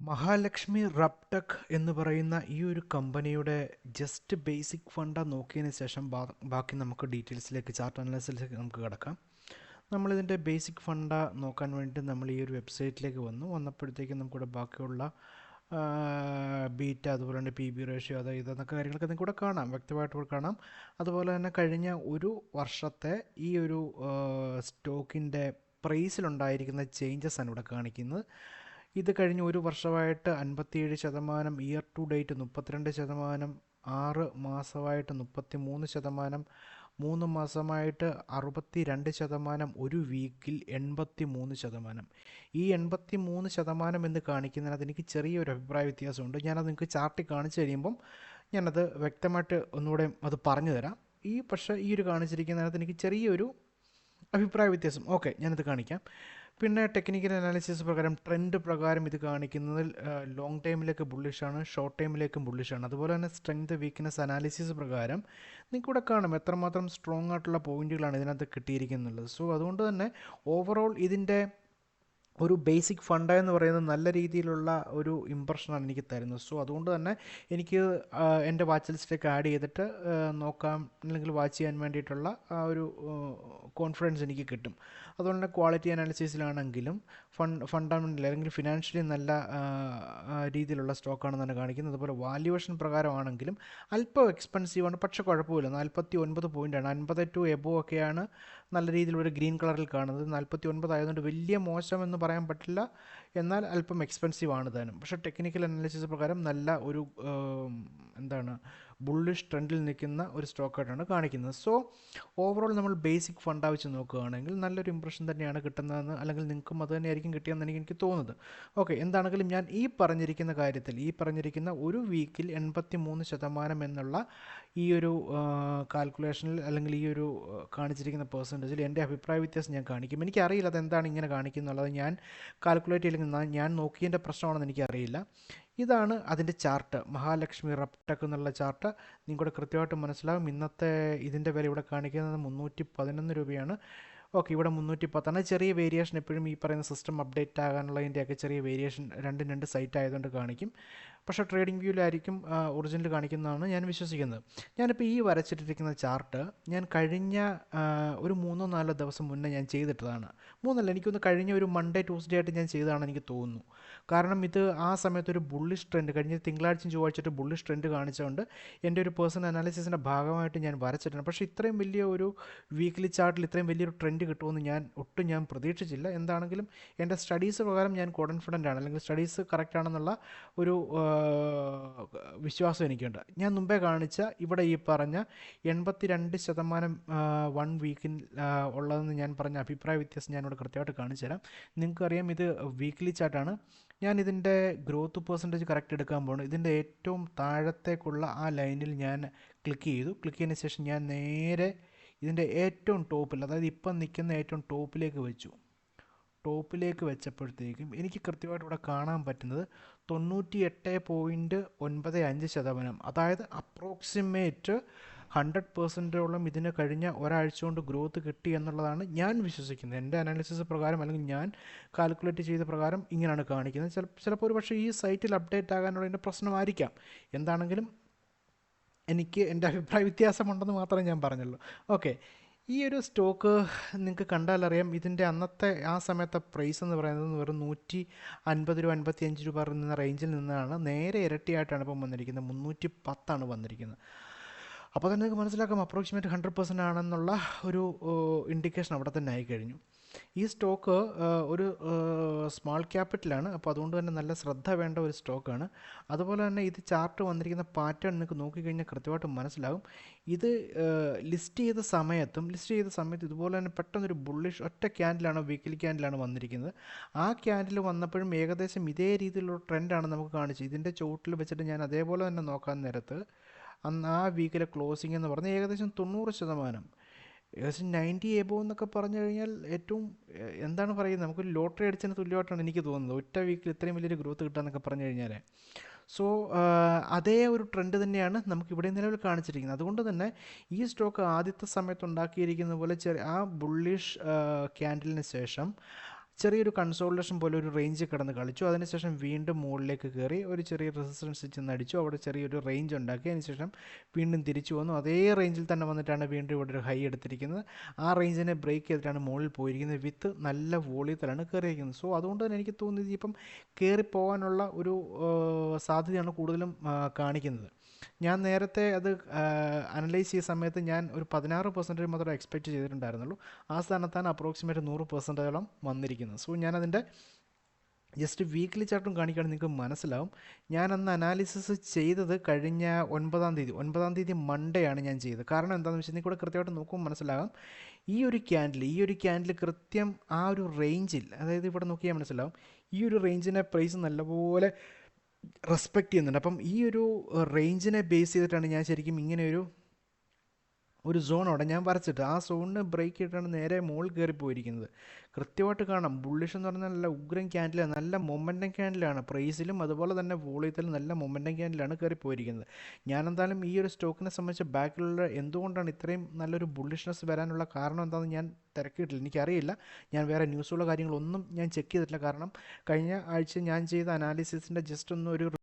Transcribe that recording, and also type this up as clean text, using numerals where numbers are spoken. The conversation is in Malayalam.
മഹാലക്ഷ്മി റബ്ടെക് എന്ന് പറയുന്ന ഈ ഒരു കമ്പനിയുടെ ജസ്റ്റ് ബേസിക് ഫണ്ട നോക്കിയതിന് ശേഷം ബാക്കി നമുക്ക് ഡീറ്റെയിൽസിലേക്ക് ചാർട്ട് അനാലിസിസിലേക്ക് നമുക്ക് കിടക്കാം. നമ്മളിതിൻ്റെ ബേസിക് ഫണ്ട നോക്കാൻ വേണ്ടി നമ്മൾ ഈ ഒരു വെബ്സൈറ്റിലേക്ക് വന്നപ്പോഴത്തേക്കും നമുക്കിവിടെ ബാക്കിയുള്ള ബീറ്റ അതുപോലെ തന്നെ പി ബി റേഷ്യോ ഇതെന്നൊക്കെ കാര്യങ്ങളൊക്കെ നിങ്ങൾക്ക് ഇവിടെ കാണാം, വ്യക്തമായിട്ട് ഇവിടെ കാണാം. അതുപോലെ തന്നെ കഴിഞ്ഞ ഒരു വർഷത്തെ ഈ ഒരു സ്റ്റോക്കിൻ്റെ പ്രൈസിലുണ്ടായിരിക്കുന്ന ചേഞ്ചസ് ആണ് ഇവിടെ കാണിക്കുന്നത്. ഇത് കഴിഞ്ഞ് ഒരു വർഷമായിട്ട് 57%, ഇയർ ടു ഡേറ്റ് 32%, 6 മാസമായിട്ട് 33%, 3 മാസമായിട്ട് 62%, ഒരു വീക്കിൽ 83%. ഈ 83% എന്ന് കാണിക്കുന്നതിനകത്ത് എനിക്ക് ചെറിയൊരു അഭിപ്രായ വ്യത്യാസമുണ്ട്. ഞാനത് നിങ്ങൾക്ക് ചാർട്ടിൽ കാണിച്ചു കഴിയുമ്പം ഞാനത് വ്യക്തമായിട്ട് ഒന്നുകൂടെ അത് പറഞ്ഞു തരാം. പക്ഷേ ഈ ഒരു കാണിച്ചിരിക്കുന്നതിനകത്ത് എനിക്ക് ചെറിയൊരു അഭിപ്രായ വ്യത്യാസം. ഓക്കെ, ഞാനത് കാണിക്കാം. പിന്നെ ടെക്നിക്കൽ അനാലിസിസ് പ്രകാരം ട്രെൻഡ് പ്രകാരം ഇത് കാണിക്കുന്നത് ലോങ് ടൈമിലേക്ക് ബുള്ളിഷാണ്, ഷോർട്ട് ടൈമിലേക്കും ബുള്ളിഷാണ്. അതുപോലെ തന്നെ സ്ട്രെങ്ത് വീക്ക്നെസ് അനാലിസിസ് പ്രകാരം നിങ്ങൾക്കിവിടെ കാണാം എത്രമാത്രം സ്ട്രോങ് ആയിട്ടുള്ള പോയിന്റുകളാണ് ഇതിനകത്ത് കിട്ടിയിരിക്കുന്നത്. സോ അതുകൊണ്ട് തന്നെ ഓവറോൾ ഇതിൻ്റെ ഒരു ബേസിക് ഫണ്ട എന്ന് പറയുന്നത് നല്ല രീതിയിലുള്ള ഒരു ഇമ്പ്രഷനാണ് എനിക്ക് തരുന്നത്. സോ അതുകൊണ്ട് തന്നെ എനിക്ക് എൻ്റെ വാച്ച് ലിസ്റ്റിലേക്ക് ആഡ് ചെയ്തിട്ട് നോക്കാം, അല്ലെങ്കിൽ വാച്ച് ചെയ്യാൻ വേണ്ടിയിട്ടുള്ള ആ ഒരു കോൺഫിഡൻസ് എനിക്ക് കിട്ടും. അതുകൊണ്ട് തന്നെ ക്വാളിറ്റി അനാലിസിസിലാണെങ്കിലും ഫണ്ടമെൻ്റൽ അല്ലെങ്കിൽ ഫിനാൻഷ്യലി നല്ല രീതിയിലുള്ള സ്റ്റോക്കാണെന്ന് തന്നെ കാണിക്കുന്നത്. അതുപോലെ വാല്യുവേഷൻ പ്രകാരമാണെങ്കിലും അല്പം എക്സ്പെൻസീവാണ്, പക്ഷേ കുഴപ്പമില്ല. 49 പോയിൻ്റാണ്, 50 ടു എബോ ഒക്കെയാണ് നല്ല രീതിയിലൊരു ഗ്രീൻ കളറിൽ കാണുന്നത്. 49 ആയതുകൊണ്ട് വലിയ മോശമെന്ന് പറയാൻ പറ്റില്ല, എന്നാൽ അല്പം എക്സ്പെൻസീവ് ആണ് താനും. പക്ഷേ ടെക്നിക്കൽ അനാലിസിസ് പ്രകാരം നല്ല ഒരു ബുള്ളിഷ് ട്രെൻഡിൽ നിൽക്കുന്ന ഒരു സ്റ്റോക്കായിട്ടാണ് കാണിക്കുന്നത്. സോ ഓവറോൾ നമ്മൾ ബേസിക് ഫണ്ട വെച്ച് നോക്കുകയാണെങ്കിൽ നല്ലൊരു ഇമ്പ്രഷൻ തന്നെയാണ് കിട്ടുന്നതെന്ന്, അല്ലെങ്കിൽ നിങ്ങൾക്കും അത് തന്നെയായിരിക്കും കിട്ടിയെന്ന് എനിക്ക് തോന്നുന്നത്. ഓക്കെ, എന്താണെങ്കിലും ഞാൻ ഈ പറഞ്ഞിരിക്കുന്ന ഒരു വീക്കിൽ 83% എന്നുള്ള ഈ ഒരു കാൽക്കുലേഷനിൽ, അല്ലെങ്കിൽ ഈ ഒരു കാണിച്ചിരിക്കുന്ന പെർസെൻറ്റേജിൽ എൻ്റെ അഭിപ്രായ വ്യത്യാസം ഞാൻ കാണിക്കും. എനിക്കറിയില്ല അതെന്താണ് ഇങ്ങനെ കാണിക്കുന്നുള്ളത്. ഞാൻ കാൽക്കുലേറ്റ് ചെയ്തില്ലെങ്കിൽ ഞാൻ നോക്കിയതിൻ്റെ പ്രശ്നമാണെന്ന് എനിക്കറിയില്ല. ഇതാണ് അതിൻ്റെ ചാർട്ട്, മഹാലക്ഷ്മി റബ്ടെക് എന്നുള്ള ചാർട്ട്. നിങ്ങളുടെ കൃത്യമായിട്ട് മനസ്സിലാകും. ഇന്നത്തെ ഇതിൻ്റെ വില ഇവിടെ കാണിക്കുന്നത് 311 രൂപയാണ്. ഓക്കെ, ഇവിടെ 310. ചെറിയ വേരിയേഷൻ എപ്പോഴും ഈ പറയുന്ന സിസ്റ്റം അപ്ഡേറ്റ് ആകാനുള്ളതിൻ്റെയൊക്കെ ചെറിയ വേരിയേഷൻ രണ്ട് സൈറ്റ് ആയതുകൊണ്ട് കാണിക്കും. പക്ഷേ ട്രേഡിംഗ് വ്യൂവിലായിരിക്കും ഒറിജിനൽ കാണിക്കുന്നതാണ് ഞാൻ വിശ്വസിക്കുന്നത്. ഞാനിപ്പോൾ ഈ വരച്ചിട്ടിരിക്കുന്ന ചാർട്ട് ഞാൻ കഴിഞ്ഞ ഒരു 3-4 ദിവസം മുന്നേ ഞാൻ ചെയ്തിട്ടതാണ്. എനിക്കൊന്ന് കഴിഞ്ഞ ഒരു മൺഡേ ട്യൂസ്ഡേ ആയിട്ട് ഞാൻ ചെയ്തതാണെന്ന് എനിക്ക് തോന്നുന്നു. കാരണം ഇത് ആ സമയത്ത് ഒരു ബുള്ളിഷ് ട്രെൻഡ്, കഴിഞ്ഞ തിങ്കളാഴ്ചയും ചൊവ്വാഴ്ചയായിട്ട് ബുള്ളിഷ് ട്രെൻഡ് കാണിച്ചുകൊണ്ട് എൻ്റെ ഒരു പേഴ്സണൽ അനാലിസിസിൻ്റെ ഭാഗമായിട്ട് ഞാൻ വരച്ചിട്ടുണ്ട്. പക്ഷേ ഇത്രയും വലിയ ഒരു വീക്ക്ലി ചാർട്ടിൽ ഇത്രയും വലിയൊരു ട്രെൻഡ് കിട്ടുമെന്ന് ഞാൻ പ്രതീക്ഷിച്ചില്ല. എന്താണെങ്കിലും എൻ്റെ സ്റ്റഡീസ് പ്രകാരം ഞാൻ കോൺഫിഡൻ്റ് ആണ്, അല്ലെങ്കിൽ സ്റ്റഡീസ് കറക്റ്റ് ആണെന്നുള്ള ഒരു വിശ്വാസം എനിക്കുണ്ട്. ഞാൻ മുമ്പേ കാണിച്ച ഇവിടെ ഈ പറഞ്ഞ 82% 1 വീക്കിൽ ഉള്ളതെന്ന് ഞാൻ പറഞ്ഞ അഭിപ്രായ വ്യത്യാസം ഞാനിവിടെ കൃത്യമായിട്ട് കാണിച്ചു തരാം. നിങ്ങൾക്കറിയാം ഇത് വീക്ക്ലി ചാർട്ടാണ്. ഞാൻ ഇതിൻ്റെ ഗ്രോത്ത് പെർസെൻറ്റേജ് കറക്റ്റ് എടുക്കാൻ പോകുന്നു. ഇതിൻ്റെ ഏറ്റവും താഴത്തേക്കുള്ള ആ ലൈനിൽ ഞാൻ ക്ലിക്ക് ചെയ്തതിന് ശേഷം ഞാൻ നേരെ ഇതിൻ്റെ ഏറ്റവും ടോപ്പിൽ, അതായത് ഇപ്പം നിൽക്കുന്ന ഏറ്റവും ടോപ്പിലേക്ക് വെച്ചപ്പോഴത്തേക്കും എനിക്ക് കൃത്യമായിട്ട് ഇവിടെ കാണാൻ പറ്റുന്നത് 98.95%, അതായത് അപ്രോക്സിമേറ്റ് 100%ഓളം ഇതിന് കഴിഞ്ഞ ഒരാഴ്ച കൊണ്ട് ഗ്രോത്ത് കിട്ടി എന്നുള്ളതാണ് ഞാൻ വിശ്വസിക്കുന്നത്. എൻ്റെ അനാലിസിസ് പ്രകാരം, അല്ലെങ്കിൽ ഞാൻ കാൽക്കുലേറ്റ് ചെയ്ത പ്രകാരം ഇങ്ങനെയാണ് കാണിക്കുന്നത്. ചിലപ്പോൾ ഒരു പക്ഷേ ഈ സൈറ്റിൽ അപ്ഡേറ്റ് ആകാനുള്ളതിൻ്റെ പ്രശ്നമായിരിക്കാം. എന്താണെങ്കിലും എനിക്ക് എൻ്റെ അഭിപ്രായ വ്യത്യാസമുണ്ടെന്ന് മാത്രമേ ഞാൻ പറഞ്ഞുള്ളൂ. ഓക്കെ, ഈ ഒരു സ്റ്റോക്ക് നിങ്ങൾക്ക് കണ്ടാലറിയാം, ഇതിൻ്റെ അന്നത്തെ ആ സമയത്തെ പ്രൈസ് എന്ന് പറയുന്നത് വെറും 150 രൂപ 55 രൂപ എന്ന റേഞ്ചിൽ നിന്നാണ് നേരെ ഇരട്ടിയായിട്ടാണ് ഇപ്പം വന്നിരിക്കുന്നത്. 310 വന്നിരിക്കുന്നത്. അപ്പോൾ തന്നെ നിങ്ങൾക്ക് മനസ്സിലാക്കാം അപ്രോക്സിമേറ്റ് 100% ആണെന്നുള്ള ഒരു ഇൻഡിക്കേഷൻ അവിടെ തന്നെ ആയിക്കഴിഞ്ഞു. ഈ സ്റ്റോക്ക് ഒരു സ്മാൾ ക്യാപിറ്റലാണ്, അപ്പോൾ അതുകൊണ്ട് തന്നെ നല്ല ശ്രദ്ധ വേണ്ട ഒരു സ്റ്റോക്കാണ്. അതുപോലെ തന്നെ ഇത് ചാർട്ട് വന്നിരിക്കുന്ന പാറ്റേൺ നിങ്ങൾക്ക് നോക്കിക്കഴിഞ്ഞാൽ കൃത്യമായിട്ട് മനസ്സിലാകും. ഇത് ലിസ്റ്റ് ചെയ്ത സമയത്ത് ഇതുപോലെ തന്നെ പെട്ടെന്നൊരു ബുള്ളിഷ് ഒറ്റ ക്യാൻഡിലാണ്, വീക്കിലി ക്യാൻഡിലാണ് വന്നിരിക്കുന്നത്. ആ ക്യാൻഡിൽ വന്നപ്പോഴും ഏകദേശം ഇതേ രീതിയിലുള്ള ട്രെൻഡാണ് നമുക്ക് കാണിച്ചത്. ഇതിൻ്റെ ചുവട്ടിൽ വെച്ചിട്ട് ഞാൻ അതേപോലെ തന്നെ നോക്കാൻ നേരത്ത് അന്ന് ആ വീക്കിലെ ക്ലോസിംഗ് എന്ന് പറഞ്ഞാൽ ഏകദേശം 90%, ഏകദേശം 90 എബോ എന്നൊക്കെ പറഞ്ഞു കഴിഞ്ഞാൽ ഏറ്റവും എന്താണ് പറയുന്നത്, നമുക്കൊരു ലോട്ടറി അടിച്ചതിന് തുല്യമായിട്ടാണ് എനിക്ക് തോന്നുന്നത്. ഒറ്റ വീക്കിൽ ഇത്രയും വലിയൊരു ഗ്രോത്ത് കിട്ടുകയെന്നൊക്കെ പറഞ്ഞു കഴിഞ്ഞാൽ. സോ അതേ ഒരു ട്രെൻഡ് തന്നെയാണ് നമുക്കിവിടെ നിലവിൽ കാണിച്ചിരിക്കുന്നത്. അതുകൊണ്ട് തന്നെ ഈ സ്റ്റോക്ക് ആദ്യത്തെ സമയത്ത് ഉണ്ടാക്കിയിരിക്കുന്ന പോലെ ആ ബുള്ളിഷ് ക്യാൻഡിലിന് ശേഷം ചെറിയൊരു കൺസോൾട്ടേഷൻ പോലെ ഒരു റേഞ്ച് കിടന്ന് കളിച്ചു. അതിനുശേഷം വീണ്ടും മുകളിലേക്ക് കയറി ഒരു ചെറിയ റെസിസ്റ്റൻസ് ചെന്ന് അടിച്ചു. അവിടെ ചെറിയൊരു റേഞ്ച് ഉണ്ടാക്കി. അതിനുശേഷം വീണ്ടും തിരിച്ചു വന്നു. അതേ റേഞ്ചിൽ തന്നെ വന്നിട്ടാണ് വീണ്ടും ഇവിടെ ഒരു ഹൈ എടുത്തിരിക്കുന്നത്. ആ റേഞ്ചിനെ ബ്രേക്ക് ചെയ്തിട്ടാണ് മുകളിൽ പോയിരിക്കുന്നത്. വിത്ത് നല്ല വോളിയത്തിലാണ് കയറിയിരിക്കുന്നത്. സോ അതുകൊണ്ട് തന്നെ എനിക്ക് തോന്നുന്നത് ഇപ്പം കയറിപ്പോകാനുള്ള ഒരു സാധ്യതയാണ് കൂടുതലും കാണിക്കുന്നത്. ഞാൻ നേരത്തെ അത് അനലൈസ് ചെയ്ത സമയത്ത് ഞാൻ ഒരു 16% മാത്രമേ എക്സ്പെക്റ്റ് ചെയ്തിട്ടുണ്ടായിരുന്നുള്ളൂ. ആ സ്ഥാനത്താണ് അപ്രോക്സിമേറ്റ് 100%ഓളം വന്നിരിക്കുന്നത്. സോ ഞാനതിൻ്റെ ജസ്റ്റ് വീക്ക്ലി ചാർട്ടും കാണിക്കുകയാണെങ്കിൽ നിങ്ങൾക്ക് മനസ്സിലാവും. ഞാൻ അന്ന് അനാലിസിസ് ചെയ്തത് കഴിഞ്ഞ 9-ാം തീയതി മൺഡേ ആണ് ഞാൻ ചെയ്തത്. കാരണം എന്താണെന്ന് വെച്ചാൽ നിങ്ങൾക്ക് ഇവിടെ കൃത്യമായിട്ട് നോക്കുമ്പോൾ മനസ്സിലാകാം. ഈ ഒരു ക്യാൻഡിൽ കൃത്യം ആ ഒരു റേഞ്ചിൽ, അതായത് ഇവിടെ നോക്കിയാൽ മനസ്സിലാവും, ഈ ഒരു റേഞ്ചിനെ പ്രൈസ് നല്ലപോലെ റെസ്പെക്റ്റ് ചെയ്യുന്നുണ്ട്. അപ്പം ഈ ഒരു റേഞ്ചിനെ ബേസ് ചെയ്തിട്ടാണ് ഞാൻ ശരിക്കും ഇങ്ങനെ ഒരു സോൺ അവിടെ ഞാൻ വരച്ചിട്ട് ആ സോണിന് ബ്രേക്ക് ചെയ്തിട്ടാണ് നേരെ മുകളിൽ കയറി പോയിരിക്കുന്നത്. കൃത്യമായിട്ട് കാണാം. ബുള്ളിഷ് എന്ന് പറഞ്ഞാൽ നല്ല ഉഗ്രൻ ക്യാൻഡിലാണ്, നല്ല മൊമെൻറ്റം ക്യാൻഡിലാണ്. പ്രൈസിലും അതുപോലെ തന്നെ വോളിയത്തിലും നല്ല മൊമെൻറ്റം ക്യാൻഡിലാണ് കയറി പോയിരിക്കുന്നത്. ഞാനെന്തായാലും ഈ ഒരു സ്റ്റോക്കിനെ സംബന്ധിച്ച് ബാക്കിലുള്ള എന്തുകൊണ്ടാണ് ഇത്രയും നല്ലൊരു ബുള്ളിഷ്നെസ് വരാനുള്ള കാരണം എന്താണെന്ന് ഞാൻ തിരക്കിയിട്ടില്ല, എനിക്കറിയില്ല. ഞാൻ വേറെ ന്യൂസുള്ള കാര്യങ്ങളൊന്നും ഞാൻ ചെക്ക് ചെയ്തിട്ടില്ല. കാരണം കഴിഞ്ഞ ആഴ്ച ഞാൻ ചെയ്ത അനാലിസിസിൻ്റെ ജസ്റ്റ് ഒന്ന് ഒരു